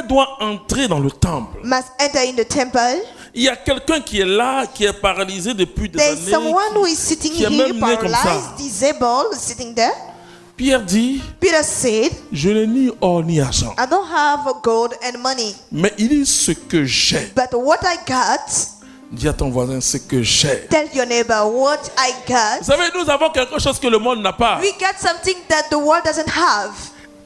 quelqu'un doit entrer dans le temple. must enter in the temple. Il y a quelqu'un qui est là, qui est paralysé depuis des There's années, someone who is sitting qui est here même né comme ça. paralyzed, disabled, sitting there. Pierre dit, Peter said, je n'ai ni or ni argent, I don't have gold and money, mais il dit ce que j'ai. but what I got, Dis à ton voisin ce que j'ai. tell your neighbor what I Vous got. savez, nous avons quelque chose que le monde n'a pas. We got something that the world doesn't have.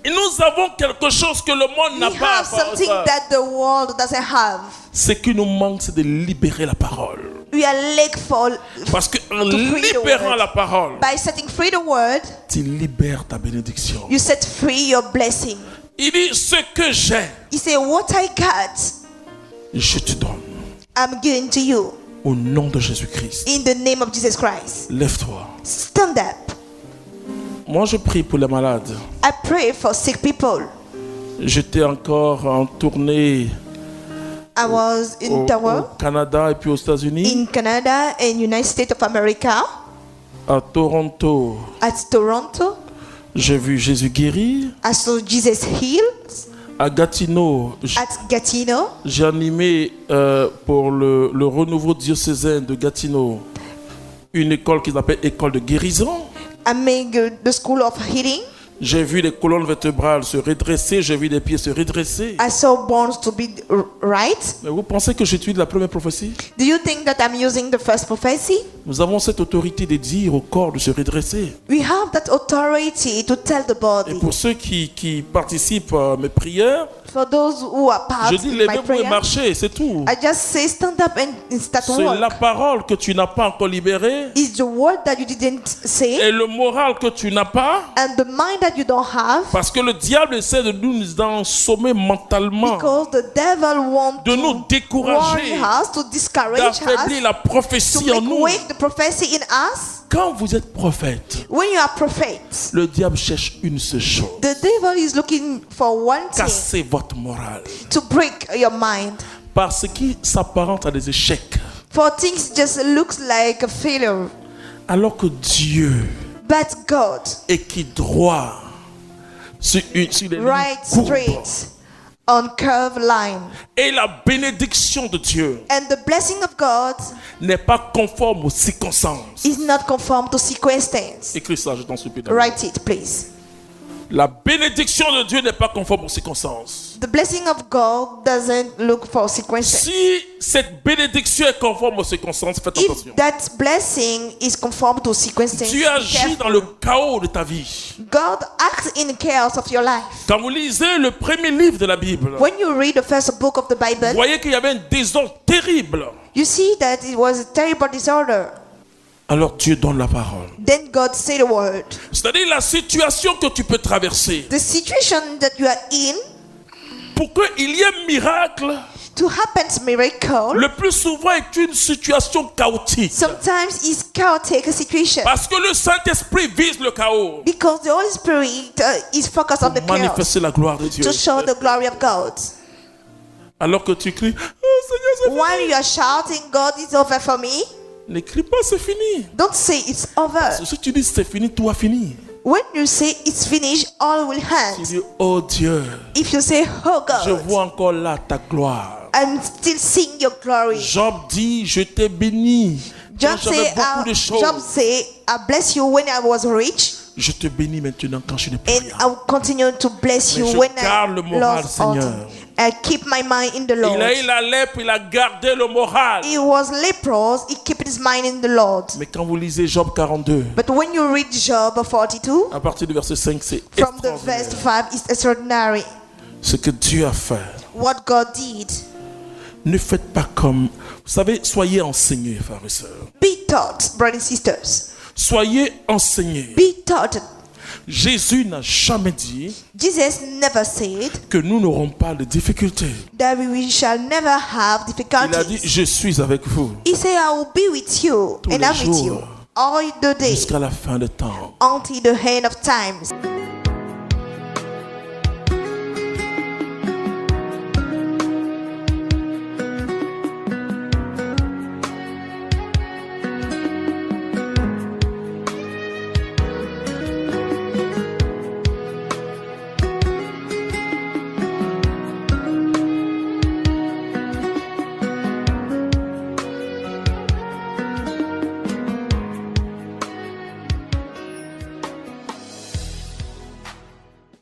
Et nous avons quelque chose que le monde n'a We pas. have something that the world doesn't have. Ce qui nous manque, c'est de libérer la parole. We are late for Parce qu'en free the libérant word. la parole, By setting free the word, tu libères ta bénédiction. you set free your blessing. Il dit, ce que j'ai, He said, what I got, je te donne. I'm giving to you. Au nom de Jésus-Christ. In the name of Jesus Christ. Lève-toi. Stand up. Moi, je prie pour les malades. I pray for sick people. J'étais encore en tournée I was in au Tower, Canada et puis aux États-Unis, in Canada and United States of America, à Toronto. at Toronto. J'ai vu Jésus guérir. I saw Jesus healed À Gatineau, at Gatineau. j'ai animé pour le renouveau diocésain de Gatineau une école qu'ils appellent école de guérison. I made the school of healing. J'ai vu les colonnes vertébrales se redresser, j'ai vu les pieds se redresser. I saw bones to be right. Mais vous pensez que j'utilise la première prophétie? Do you think that I'm using the first prophecy? Nous avons cette autorité de dire au corps de se redresser. We have that authority to tell the Et body. pour ceux qui participent à mes prières, For those who are part je dis in my levez-vous et prayer, marchez, c'est tout. I just say stand up and start C'est la work. parole que tu n'as pas encore libérée Is the word that you didn't say et le moral que tu n'as pas. and the mind that you don't have, Parce que le diable essaie de nous ensommer mentalement, because the devil wants de nous to décourager, worry us, to discourage d'affaiblir us, la to prophétie en make nous. weak the prophecy in us. Quand vous êtes prophète, When you are prophets, le diable cherche une seule chose: the devil is looking for one thing, casser votre morale. to break your mind. Par ce qui s'apparente à des échecs. For things just looks like a failure. Alors que Dieu But God, est qui droit sur les lignes right courbes. straight on curved line. Et la bénédiction de Dieu And the blessing of God n'est pas conforme aux circonstances. is not conformed to circumstance. Écris ça, je t'en supplie. David. Write it, please. La bénédiction de Dieu n'est pas conforme aux circonstances. The blessing of God doesn't look for circumstance. Si cette bénédiction est conforme aux circonstances, faites attention. If that blessing is conformed to circumstance, Dieu be agit careful. dans le chaos de ta vie. God acts in the chaos of your life. Quand vous lisez le premier livre de la Bible, When you read the first book of the vous Bible, voyez qu'il y avait un désordre terrible. you see that it was a terrible disorder. Alors Dieu donne la parole. Then God said a word. C'est-à-dire la situation que tu peux traverser. The situation that you are in, Pour qu'il y ait un miracle, to happen miracle, le plus souvent est une situation chaotique. sometimes it's chaotic situation. Parce que le Saint-Esprit vise le chaos. Because the Holy Spirit is focused on the Pour chaos manifester la gloire de Dieu. to show the glory of God. Alors que tu cries, oh Seigneur, c'est fini. While you are shouting, God is over for me, Ne crie pas, c'est fini. don't say it's over. Si tu dis c'est fini, tout a fini. When you say it's finished, all will Tu end. dis, oh Dieu, If you say, oh je God, vois encore là ta gloire. I'm still seeing your glory. Job dit, je t'ai béni. Quand Job j'avais say, beaucoup de choses. I bless you when I was rich, Je te bénis maintenant quand je n'ai plus and rien. I will continue to bless Mais you je when garde le I moral, lost all. Seigneur. I keep my mind in the Il Lord. a eu la lèpre, il a gardé le moral. He was leprous, he kept his mind in the Lord. Mais quand vous lisez Job 42, But when you read Job 42, à partir du verset 5, c'est from the verse extraordinaire. 5, it's extraordinary. Ce que Dieu a fait. What God did. Ne faites pas comme... Vous savez, soyez enseignés, frères et sœurs. Be taught, brothers and sisters. Soyez enseignés. Be taught. Jésus n'a jamais dit Jesus never said que nous n'aurons pas de difficultés. that we shall never have Il a dit, difficulties. je suis avec vous He said, I will be with you Tous and les I'm with you jours. all the day jusqu'à la fin des temps. until the end of times.